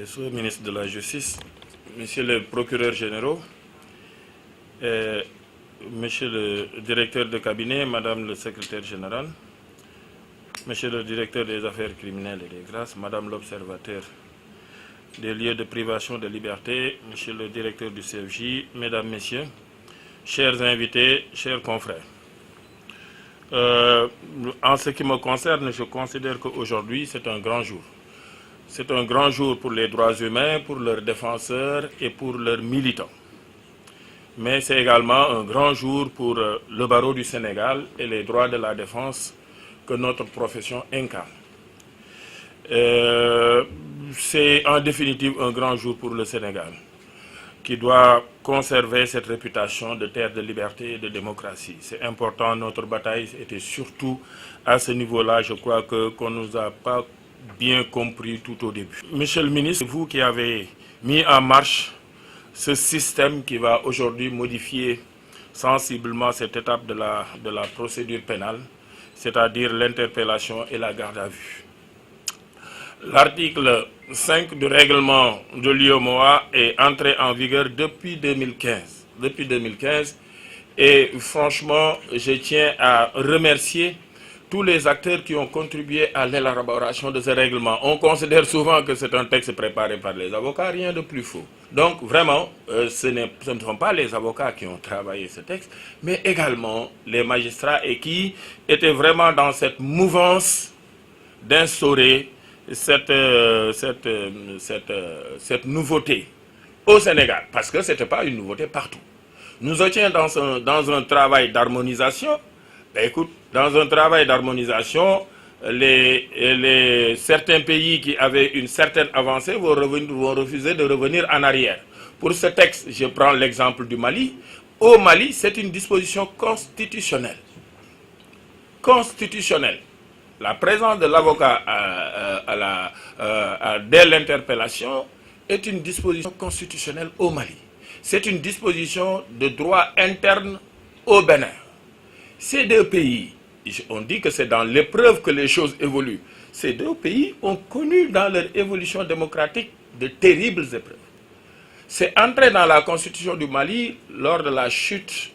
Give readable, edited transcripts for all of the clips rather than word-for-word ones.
Dessous, ministre de la Justice, Monsieur le procureur général, Monsieur le directeur de cabinet, Madame le secrétaire général, Monsieur le directeur des affaires criminelles et des grâces, Madame l'observateur des lieux de privation de liberté, Monsieur le directeur du CFJ, Mesdames, Messieurs, chers invités, chers confrères. En ce qui me concerne, je considère qu'aujourd'hui, c'est un grand jour. C'est un grand jour pour les droits humains, pour leurs défenseurs et pour leurs militants. Mais c'est également un grand jour pour le barreau du Sénégal et les droits de la défense que notre profession incarne. C'est en définitive un grand jour pour le Sénégal, qui doit conserver cette réputation de terre de liberté et de démocratie. C'est important, notre bataille était surtout à ce niveau-là, je crois qu'on ne nous a pas bien compris tout au début. Monsieur le ministre, vous qui avez mis en marche ce système qui va aujourd'hui modifier sensiblement cette étape de la procédure pénale, c'est-à-dire l'interpellation et la garde à vue. L'article 5 du règlement de l'UEMOA est entré en vigueur depuis 2015. Et franchement, je tiens à remercier tous les acteurs qui ont contribué à l'élaboration de ce règlement. On considère souvent que c'est un texte préparé par les avocats, rien de plus faux. Donc vraiment, ce ne sont pas les avocats qui ont travaillé ce texte, mais également les magistrats et qui étaient vraiment dans cette mouvance d'instaurer cette nouveauté au Sénégal, parce que ce n'était pas une nouveauté partout. Nous étions dans un travail d'harmonisation. Écoute, dans un travail d'harmonisation, certains pays qui avaient une certaine avancée vont refuser de revenir en arrière. Pour ce texte, je prends l'exemple du Mali. Au Mali, c'est une disposition constitutionnelle. Constitutionnelle. La présence de l'avocat dès l'interpellation est une disposition constitutionnelle au Mali. C'est une disposition de droit interne au Bénin. Ces deux pays, on dit que c'est dans l'épreuve que les choses évoluent. Ces deux pays ont connu dans leur évolution démocratique de terribles épreuves. C'est entré dans la constitution du Mali lors de la chute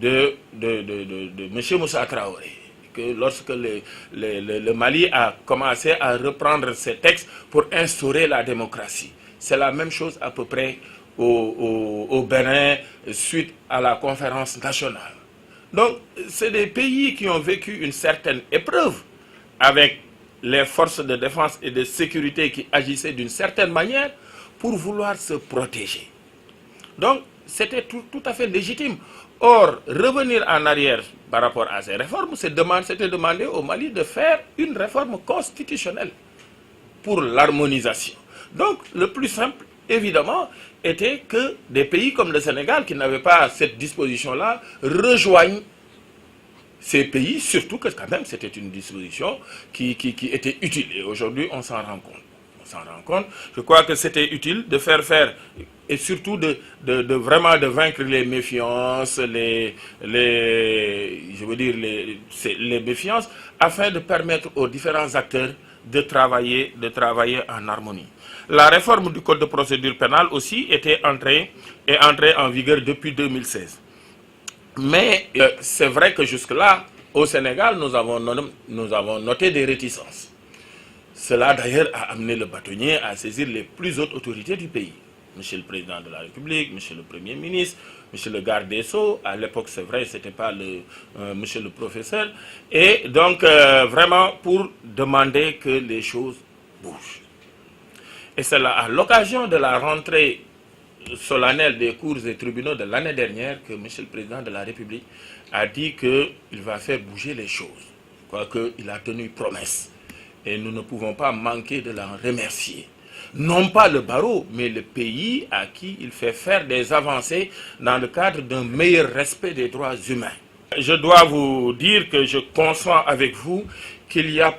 de M. Moussa Traoré. Que lorsque le Mali a commencé à reprendre ses textes pour instaurer la démocratie. C'est la même chose à peu près au Bénin suite à la conférence nationale. Donc, c'est des pays qui ont vécu une certaine épreuve avec les forces de défense et de sécurité qui agissaient d'une certaine manière pour vouloir se protéger. Donc, c'était tout à fait légitime. Or, revenir en arrière par rapport à ces réformes, c'était demander au Mali de faire une réforme constitutionnelle pour l'harmonisation. Donc, le plus simple, évidemment, était que des pays comme le Sénégal, qui n'avaient pas cette disposition-là, rejoignent ces pays, surtout que quand même c'était une disposition qui était utile. Et aujourd'hui, on s'en rend compte. Je crois que c'était utile de faire et surtout de vaincre les méfiances, les méfiances, afin de permettre aux différents acteurs de travailler en harmonie. La réforme du Code de procédure pénale aussi est entrée en vigueur depuis 2016. Mais c'est vrai que jusque-là, au Sénégal, nous avons noté des réticences. Cela d'ailleurs a amené le bâtonnier à saisir les plus hautes autorités du pays. Monsieur le Président de la République, Monsieur le Premier ministre, Monsieur le garde des Sceaux, à l'époque c'est vrai, ce n'était pas Monsieur le professeur, et donc vraiment pour demander que les choses bougent. Et c'est à l'occasion de la rentrée solennelle des cours et tribunaux de l'année dernière que Monsieur le Président de la République a dit qu'il va faire bouger les choses, quoique il a tenu promesse. Et nous ne pouvons pas manquer de l'en remercier. Non pas le barreau, mais le pays à qui il fait faire des avancées dans le cadre d'un meilleur respect des droits humains. Je dois vous dire que je conçois avec vous qu'il y a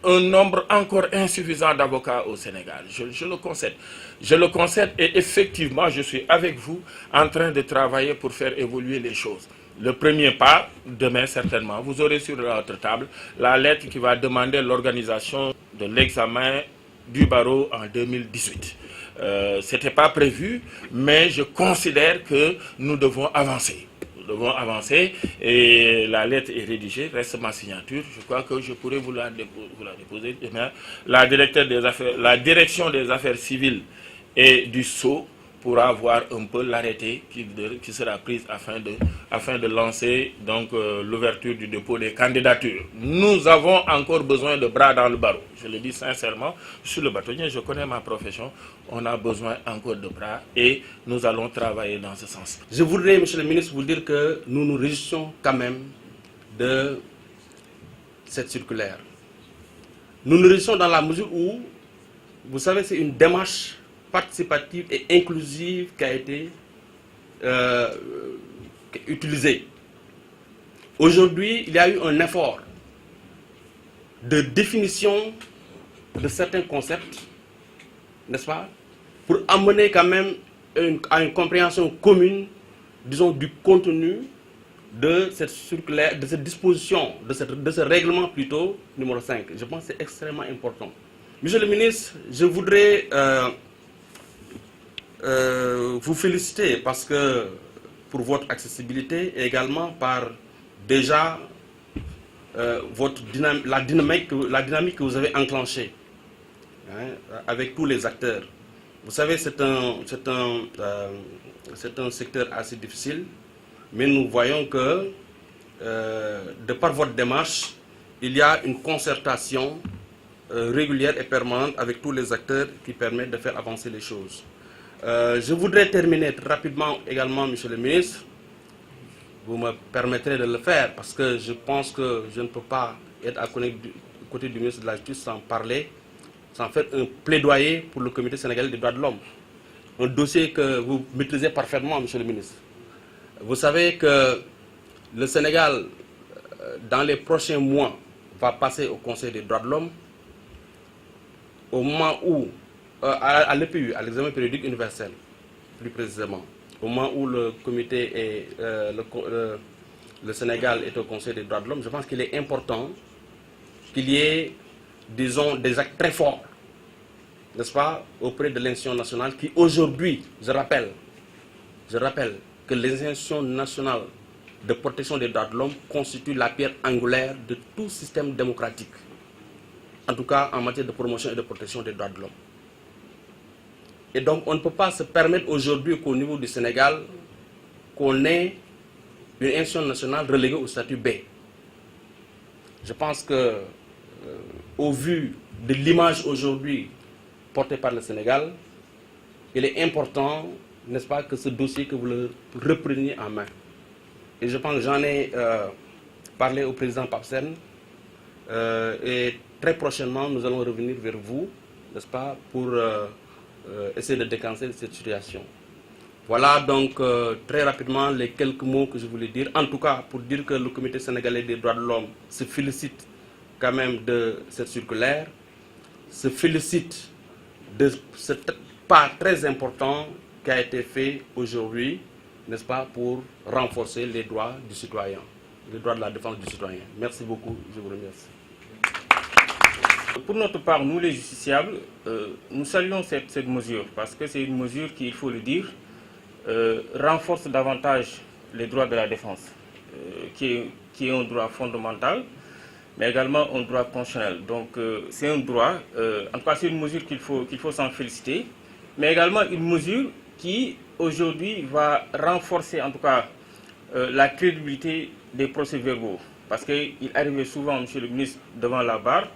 un nombre encore insuffisant d'avocats au Sénégal. Je le concède. Je le concède et effectivement, je suis avec vous en train de travailler pour faire évoluer les choses. Le premier pas, demain certainement, vous aurez sur votre table la lettre qui va demander l'organisation de l'examen du barreau en 2018. Ce n'était pas prévu, mais je considère que nous devons avancer. Nous devons avancer et la lettre est rédigée, reste ma signature. Je crois que je pourrais vous la déposer demain. La direction des affaires civiles et du Sceau pourra voir un peu l'arrêté qui sera prise afin de lancer donc l'ouverture du dépôt des candidatures. Nous avons encore besoin de bras dans le barreau. Je le dis sincèrement, je suis le bâtonnier, je connais ma profession. On a besoin encore de bras et nous allons travailler dans ce sens. Je voudrais, monsieur le ministre, vous dire que nous nous réjouissons quand même de cette circulaire. Nous nous réjouissons dans la mesure où, vous savez, c'est une démarche participative et inclusive qui a été utilisée. Aujourd'hui, il y a eu un effort de définition de certains concepts, n'est-ce pas, pour amener quand même à une compréhension commune, disons, du contenu de cette circulaire, de cette disposition, de ce règlement plutôt, numéro 5. Je pense que c'est extrêmement important. Monsieur le ministre, je voudrais vous féliciter parce que pour votre accessibilité et également par déjà la dynamique que vous avez enclenchée avec tous les acteurs. Vous savez, c'est un secteur assez difficile, mais nous voyons que de par votre démarche, il y a une concertation régulière et permanente avec tous les acteurs qui permettent de faire avancer les choses. Je voudrais terminer très rapidement également, monsieur le ministre. Vous me permettrez de le faire parce que je pense que je ne peux pas être à côté du ministre de la Justice sans parler, sans faire un plaidoyer pour le Comité sénégalais des droits de l'homme. Un dossier que vous maîtrisez parfaitement, monsieur le ministre. Vous savez que le Sénégal, dans les prochains mois, va passer au Conseil des droits de l'homme. Au moment où, à l'EPU, à l'examen périodique universel, plus précisément, au moment où le comité et le Sénégal est au Conseil des droits de l'homme, je pense qu'il est important qu'il y ait, disons, des actes très forts, n'est-ce pas, auprès de l'institution nationale qui aujourd'hui, je rappelle que l'institution nationale de protection des droits de l'homme constitue la pierre angulaire de tout système démocratique, en tout cas en matière de promotion et de protection des droits de l'homme. Et donc on ne peut pas se permettre aujourd'hui qu'au niveau du Sénégal, qu'on ait une institution nationale reléguée au statut B. Je pense que, au vu de l'image aujourd'hui portée par le Sénégal, il est important, n'est-ce pas, que ce dossier que vous le repreniez en main. Et je pense que j'en ai parlé au président Papsen et très prochainement nous allons revenir vers vous, n'est-ce pas, pour essayer de décancer cette situation. Voilà donc très rapidement les quelques mots que je voulais dire. En tout cas, pour dire que le Comité sénégalais des droits de l'homme se félicite quand même de cette circulaire, se félicite de ce pas très important qui a été fait aujourd'hui, n'est-ce pas, pour renforcer les droits du citoyen, les droits de la défense du citoyen. Merci beaucoup, je vous remercie. Pour notre part, nous les justiciables, nous saluons cette mesure parce que c'est une mesure qui, il faut le dire, renforce davantage les droits de la défense, qui est un droit fondamental, mais également un droit constitutionnel. Donc c'est un droit, en tout cas c'est une mesure qu'il faut s'en féliciter, mais également une mesure qui aujourd'hui va renforcer en tout cas la crédibilité des procès-verbaux. Parce qu'il arrivait souvent, monsieur le ministre, devant la barre,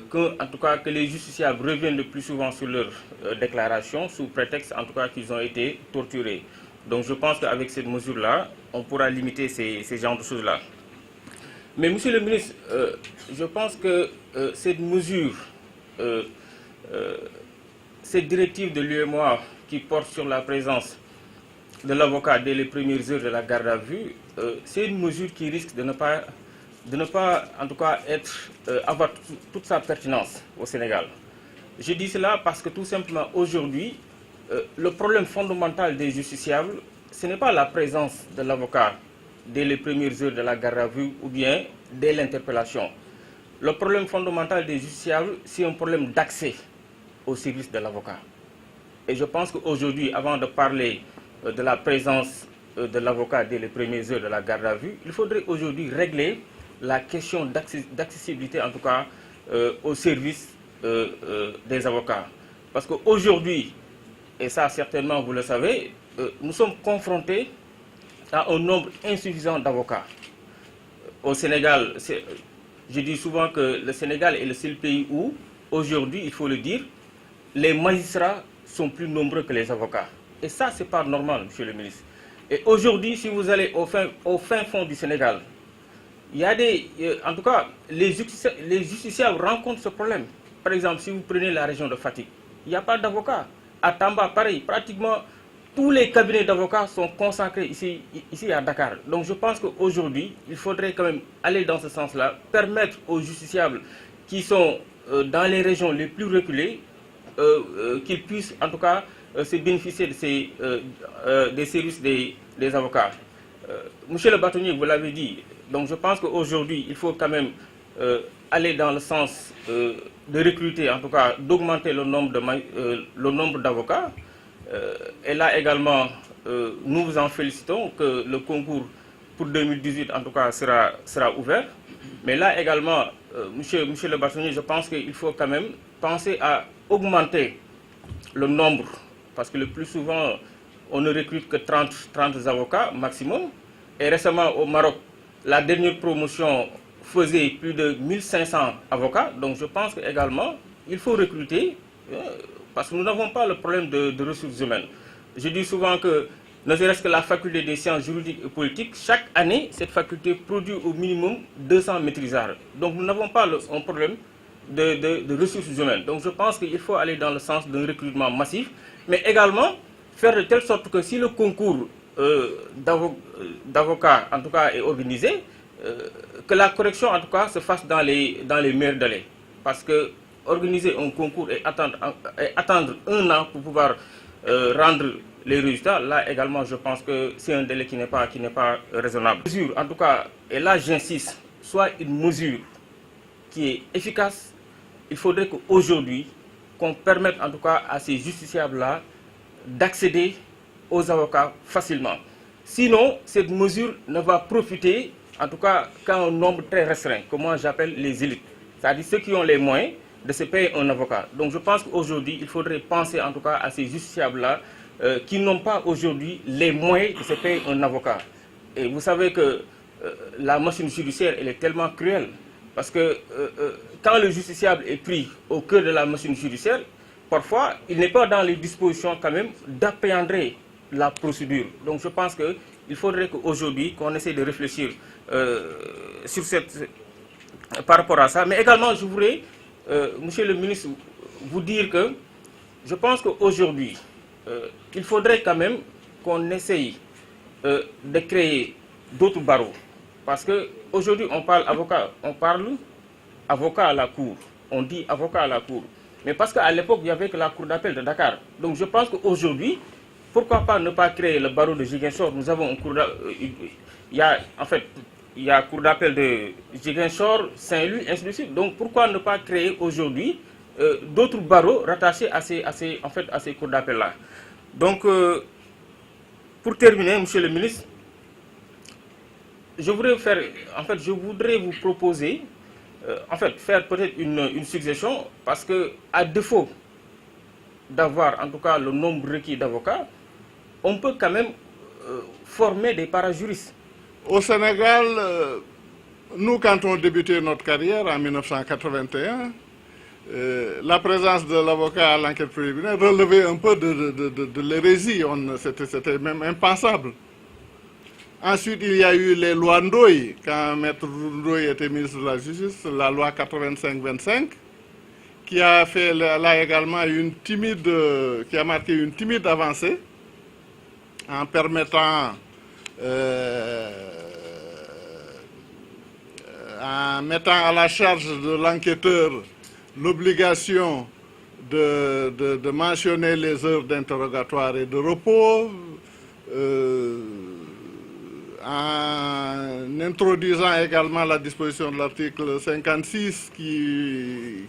que les justiciables reviennent le plus souvent sur leurs déclarations sous prétexte en tout cas qu'ils ont été torturés. Donc je pense qu'avec cette mesure-là, on pourra limiter ces genres de choses-là. Mais monsieur le ministre, je pense que cette mesure, cette directive de l'UEMOA qui porte sur la présence de l'avocat dès les premières heures de la garde à vue, c'est une mesure qui risque de ne pas en tout cas avoir toute sa pertinence au Sénégal. Je dis cela parce que tout simplement aujourd'hui, le problème fondamental des justiciables, ce n'est pas la présence de l'avocat dès les premières heures de la garde à vue ou bien dès l'interpellation. Le problème fondamental des justiciables, c'est un problème d'accès au service de l'avocat. Et je pense qu'aujourd'hui, avant de parler de la présence de l'avocat dès les premières heures de la garde à vue, il faudrait aujourd'hui régler la question d'accessibilité, en tout cas, au service des avocats. Parce qu'aujourd'hui, et ça certainement vous le savez, nous sommes confrontés à un nombre insuffisant d'avocats. Au Sénégal, je dis souvent que le Sénégal est le seul pays où, aujourd'hui, il faut le dire, les magistrats sont plus nombreux que les avocats. Et ça, ce n'est pas normal, monsieur le ministre. Et aujourd'hui, si vous allez au fin fond du Sénégal, il y a en tout cas, les justiciables rencontrent ce problème. Par exemple, si vous prenez la région de Fatick, il n'y a pas d'avocats. À Tamba, pareil, pratiquement tous les cabinets d'avocats sont consacrés ici à Dakar. Donc je pense qu'aujourd'hui, il faudrait quand même aller dans ce sens-là, permettre aux justiciables qui sont dans les régions les plus reculées, qu'ils puissent en tout cas se bénéficier de des services des avocats. Monsieur le bâtonnier, vous l'avez dit, donc je pense qu'aujourd'hui, il faut quand même aller dans le sens de recruter, en tout cas d'augmenter le nombre d'avocats. Et là également, nous vous en félicitons que le concours pour 2018 en tout cas sera ouvert. Mais là également, monsieur le bâtonnier, je pense qu'il faut quand même penser à augmenter le nombre, parce que le plus souvent, on ne recrute que 30 avocats maximum. Et récemment au Maroc, la dernière promotion faisait plus de 1500 avocats. Donc je pense qu'également, il faut recruter, parce que nous n'avons pas le problème de ressources humaines. Je dis souvent que, ne serait-ce que la faculté des sciences juridiques et politiques, chaque année, cette faculté produit au minimum 200 maîtrisards. Donc nous n'avons pas un problème de ressources humaines. Donc je pense qu'il faut aller dans le sens d'un recrutement massif, mais également faire de telle sorte que si le concours d'avocats en tout cas est organisé, que la correction en tout cas se fasse dans les meilleurs délais. Parce que organiser un concours et attendre un an pour pouvoir rendre les résultats, là également je pense que c'est un délai qui n'est pas raisonnable. Mesure, en tout cas, et là j'insiste, soit une mesure qui est efficace. Il faudrait qu'aujourd'hui, qu'on permette en tout cas à ces justiciables-là d'accéder aux avocats facilement. Sinon, cette mesure ne va profiter, en tout cas, qu'à un nombre très restreint, que moi j'appelle les élites. C'est-à-dire ceux qui ont les moyens de se payer un avocat. Donc je pense qu'aujourd'hui, il faudrait penser en tout cas à ces justiciables-là qui n'ont pas aujourd'hui les moyens de se payer un avocat. Et vous savez que la machine judiciaire, elle est tellement cruelle. Parce que quand le justiciable est pris au cœur de la machine judiciaire, parfois, il n'est pas dans les dispositions quand même d'appréhender la procédure. Donc je pense qu'il faudrait qu'aujourd'hui, qu'on essaie de réfléchir par rapport à ça. Mais également, je voudrais, monsieur le ministre, vous dire que je pense qu'aujourd'hui, il faudrait quand même qu'on essaye de créer d'autres barreaux. Parce qu'aujourd'hui, on parle avocat à la cour. On dit avocat à la cour. Mais parce qu'à l'époque, il n'y avait que la cour d'appel de Dakar. Donc je pense qu'aujourd'hui, pourquoi pas ne pas créer le barreau de Ziguinchor? Nous avons un cour d'appel. Il y a cour d'appel de Ziguinchor, Saint-Louis, ainsi de suite. Donc pourquoi ne pas créer aujourd'hui d'autres barreaux rattachés à ces cours d'appel-là? Donc, pour terminer, monsieur le ministre, je voudrais vous proposer, faire peut-être une suggestion, parce que à défaut d'avoir en tout cas le nombre requis d'avocats, on peut quand même former des parajuristes. Au Sénégal, nous, quand on débutait notre carrière en 1981, la présence de l'avocat à l'enquête préliminaire relevait un peu de l'hérésie. C'était même impensable. Ensuite, il y a eu les lois Ndoye, quand Maître Ndoye était ministre de la Justice, la loi 85-25, qui a fait là également qui a marqué une timide avancée en permettant, en mettant à la charge de l'enquêteur l'obligation de mentionner les heures d'interrogatoire et de repos, en introduisant également la disposition de l'article 56 qui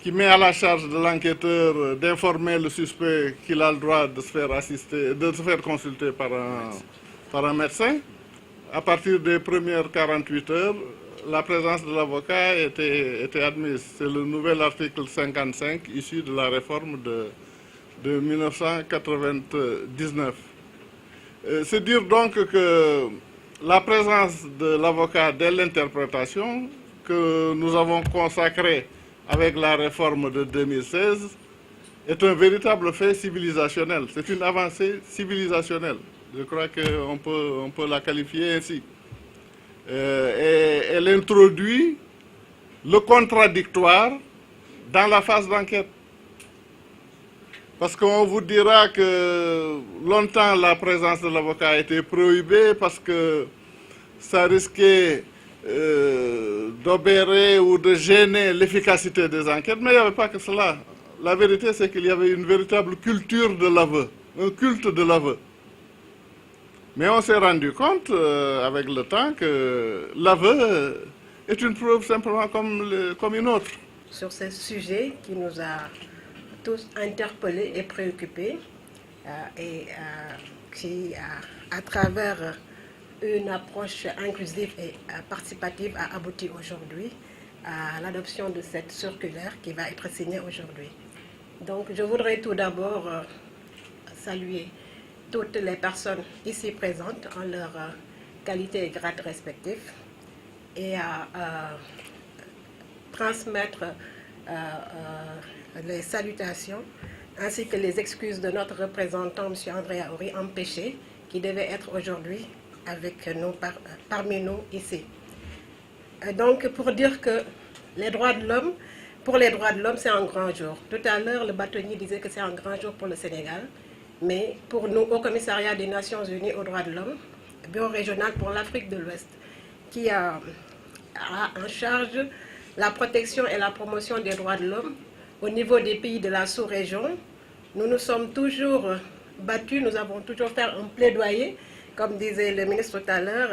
qui met à la charge de l'enquêteur d'informer le suspect qu'il a le droit de se faire assister, de se faire consulter par un médecin. À partir des premières 48 heures, la présence de l'avocat était admise. C'est le nouvel article 55 issu de la réforme de 1999. C'est dire donc que la présence de l'avocat dès l'interprétation que nous avons consacrée avec la réforme de 2016 est un véritable fait civilisationnel. C'est une avancée civilisationnelle. Je crois qu'on peut la qualifier ainsi. Et elle introduit le contradictoire dans la phase d'enquête. Parce qu'on vous dira que longtemps la présence de l'avocat a été prohibée parce que ça risquait d'obérer ou de gêner l'efficacité des enquêtes, mais il n'y avait pas que cela. La vérité, c'est qu'il y avait une véritable culture de l'aveu, un culte de l'aveu. Mais on s'est rendu compte avec le temps que l'aveu est une preuve simplement comme une autre. Sur ce sujet qui nous a tous interpellés et préoccupés et qui, à travers une approche inclusive et participative, a abouti aujourd'hui à l'adoption de cette circulaire qui va être signée aujourd'hui. Donc je voudrais tout d'abord saluer toutes les personnes ici présentes en leur qualité et grade respectifs et transmettre les salutations ainsi que les excuses de notre représentant, M. André Aouri, empêché, qui devait être aujourd'hui avec nous, parmi nous ici. Donc pour dire que les droits de l'homme, pour les droits de l'homme, c'est un grand jour. Tout à l'heure, le bâtonnier disait que c'est un grand jour pour le Sénégal, mais pour nous, au Commissariat des Nations Unies aux droits de l'homme, bureau régional pour l'Afrique de l'Ouest, qui a en charge la protection et la promotion des droits de l'homme au niveau des pays de la sous-région, nous nous sommes toujours battus, nous avons toujours fait un plaidoyer. Comme disait le ministre tout à l'heure,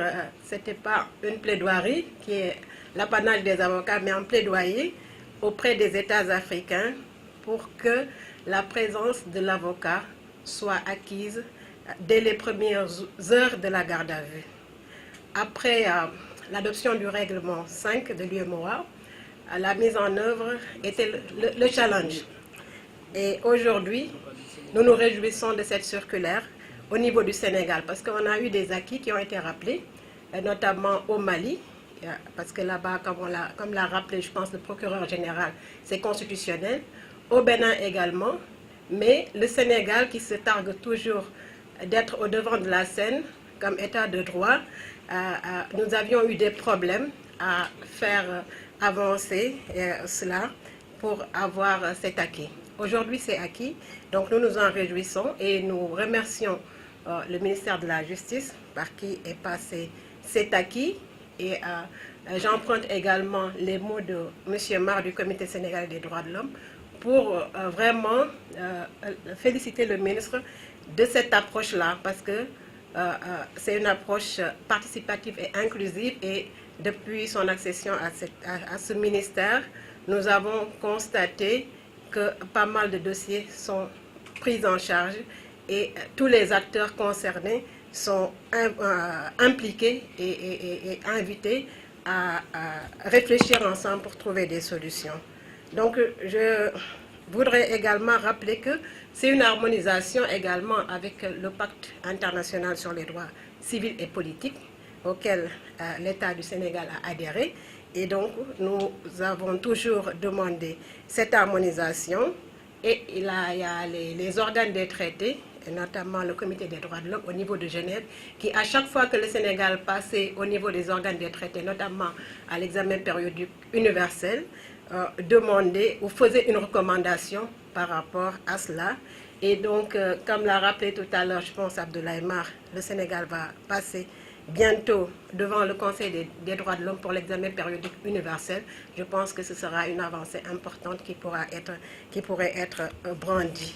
ce n'était pas une plaidoirie qui est l'apanage des avocats, mais un plaidoyer auprès des États africains pour que la présence de l'avocat soit acquise dès les premières heures de la garde à vue. Après l'adoption du règlement 5 de l'UEMOA, la mise en œuvre était le challenge. Et aujourd'hui, nous nous réjouissons de cette circulaire au niveau du Sénégal, parce qu'on a eu des acquis qui ont été rappelés, notamment au Mali, parce que là-bas, comme l'a rappelé, je pense, le procureur général, c'est constitutionnel, au Bénin également, mais le Sénégal qui se targue toujours d'être au devant de la scène comme État de droit, nous avions eu des problèmes à faire avancer cela pour avoir cet acquis. Aujourd'hui, c'est acquis, donc nous nous en réjouissons et nous remercions le ministère de la Justice par qui est passé cet acquis. Et j'emprunte également les mots de M. Mar du Comité sénégalais des droits de l'homme pour vraiment féliciter le ministre de cette approche-là, parce que c'est une approche participative et inclusive, et depuis son accession à ce ministère, nous avons constaté que pas mal de dossiers sont pris en charge et tous les acteurs concernés sont impliqués et invités à réfléchir ensemble pour trouver des solutions. Donc je voudrais également rappeler que c'est une harmonisation également avec le pacte international sur les droits civils et politiques auquel l'État du Sénégal a adhéré. Et donc, nous avons toujours demandé cette harmonisation. Et il y a les organes des traités, et notamment le Comité des droits de l'homme au niveau de Genève, qui à chaque fois que le Sénégal passait au niveau des organes des traités, notamment à l'examen périodique universel, demandait ou faisait une recommandation par rapport à cela. Et donc, comme l'a rappelé tout à l'heure, je pense, Abdoulaye Mar, le Sénégal va passer bientôt devant le Conseil des droits de l'homme pour l'examen périodique universel. Je pense que ce sera une avancée importante qui pourrait être brandie.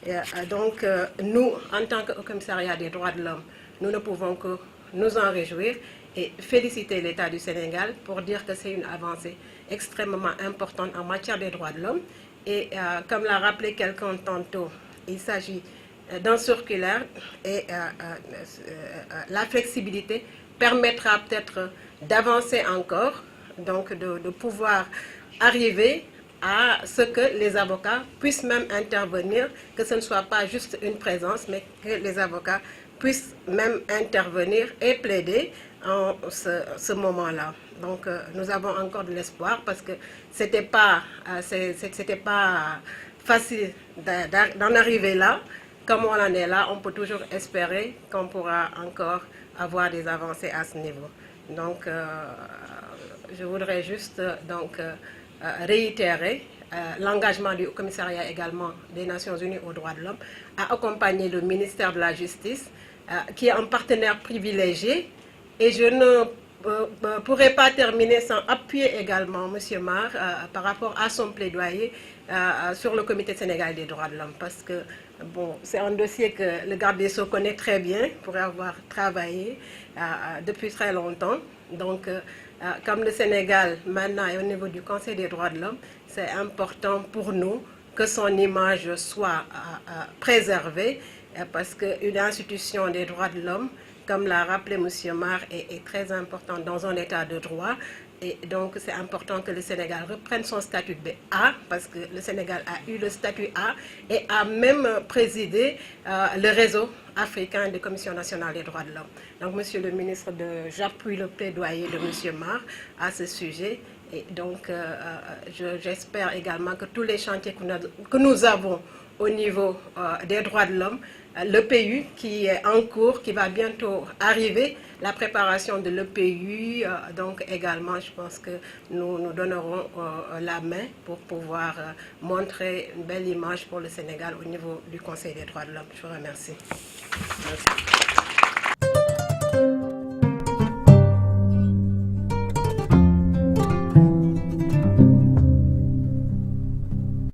Et donc, nous, en tant que Commissariat des droits de l'homme, nous ne pouvons que nous en réjouir et féliciter l'État du Sénégal pour dire que c'est une avancée extrêmement importante en matière des droits de l'homme. Et comme l'a rappelé quelqu'un tantôt, il s'agit d'un circulaire et la flexibilité permettra peut-être d'avancer encore, donc de pouvoir arriver à ce que les avocats puissent même intervenir, que ce ne soit pas juste une présence, mais que les avocats puissent même intervenir et plaider en ce moment-là. Donc nous avons encore de l'espoir parce que c'était pas facile d'en arriver là. Comme on en est là, on peut toujours espérer qu'on pourra encore avoir des avancées à ce niveau. Donc je voudrais juste réitérer l'engagement du Commissariat également des Nations Unies aux droits de l'homme à accompagner le ministère de la Justice qui est un partenaire privilégié. Et je ne pourrais pas terminer sans appuyer également M. Mar par rapport à son plaidoyer sur le Comité sénégalais des droits de l'homme. Parce que bon, c'est un dossier que le garde des Sceaux connaît très bien pour avoir travaillé depuis très longtemps. Donc, comme le Sénégal maintenant est au niveau du Conseil des droits de l'homme, c'est important pour nous que son image soit préservée parce qu'une institution des droits de l'homme, comme l'a rappelé M. Mar, est très importante dans un état de droit. Et donc, c'est important que le Sénégal reprenne son statut de A, parce que le Sénégal a eu le statut A et a même présidé le réseau africain des commissions nationales des droits de l'homme. Donc, Monsieur le ministre, j'appuie le plaidoyer de M. Mar à ce sujet. Et donc, j'espère également que tous les chantiers que nous avons au niveau des droits de l'homme, l'EPU qui est en cours, qui va bientôt arriver, la préparation de l'EPU, donc également, je pense que nous donnerons la main pour pouvoir montrer une belle image pour le Sénégal au niveau du Conseil des droits de l'homme. Je vous remercie. Merci.